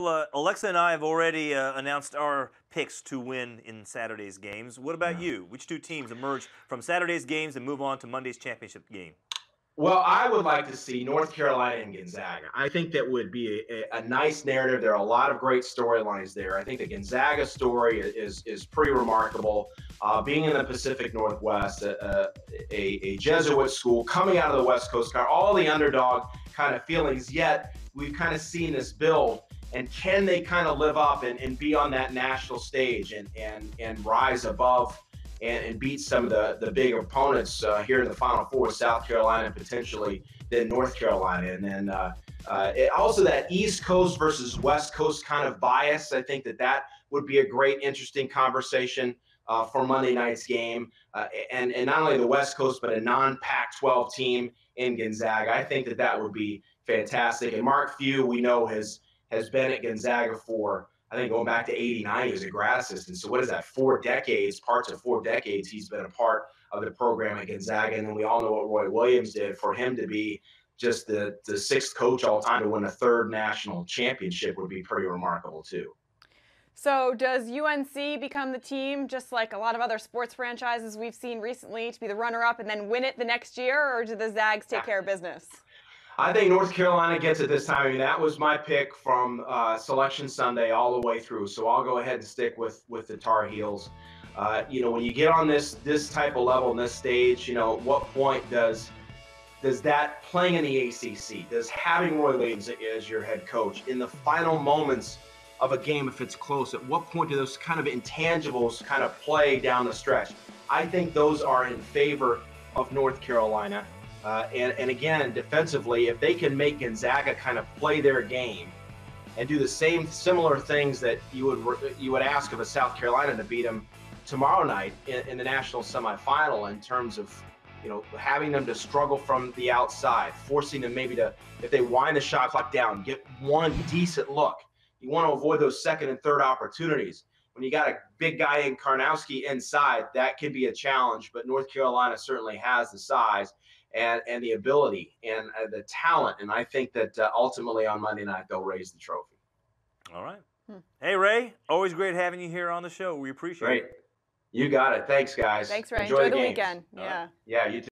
Alexa and I have already announced our picks to win in Saturday's games. What about you? Which two teams emerge from Saturday's games and move on to Monday's championship game? Well, I would like to see North Carolina and Gonzaga. I think that would be a nice narrative. There are a lot of great storylines there. I think the Gonzaga story is pretty remarkable. Being in the Pacific Northwest, a Jesuit school coming out of the West Coast, all the underdog kind of feelings, yet we've kind of seen this build. And can they kind of live up and be on that national stage and rise above and beat some of the big opponents here in the Final Four, South Carolina, potentially then North Carolina. And then also that East Coast versus West Coast kind of bias. I think that would be a great, interesting conversation for Monday night's game. And not only the West Coast, but a non-Pac-12 team in Gonzaga. I think that would be fantastic. And Mark Few, we know, has been at Gonzaga for, I think, going back to '89, he was a grad assistant. So what is that, 4 decades, parts of 4 decades he's been a part of the program at Gonzaga. And then we all know what Roy Williams did. For him to be just the 6th coach all time to win a 3rd national championship would be pretty remarkable too. So does UNC become the team, just like a lot of other sports franchises we've seen recently, to be the runner-up and then win it the next year, or do the Zags take care of business? I think North Carolina gets it this time. I mean, that was my pick from Selection Sunday all the way through. So I'll go ahead and stick with the Tar Heels. When you get on this type of level, in this stage, at what point does that playing in the ACC, does having Roy Williams as your head coach in the final moments of a game, if it's close, at what point do those kind of intangibles kind of play down the stretch? I think those are in favor of North Carolina. And again, defensively, if they can make Gonzaga kind of play their game and do the similar things that you would ask of a South Carolina to beat them tomorrow night in the national semifinal, in terms of having them to struggle from the outside, forcing them maybe to, if they wind the shot clock down, get one decent look. You want to avoid those 2nd and 3rd opportunities. When you got a big guy in Karnowski inside, that can be a challenge. But North Carolina certainly has the size and the ability and the talent. And I think that ultimately on Monday night, they'll raise the trophy. All right. Hey, Ray, always great having you here on the show. We appreciate it. Great. You got it. Thanks, guys. Thanks, Ray. Enjoy the weekend. Yeah, you too.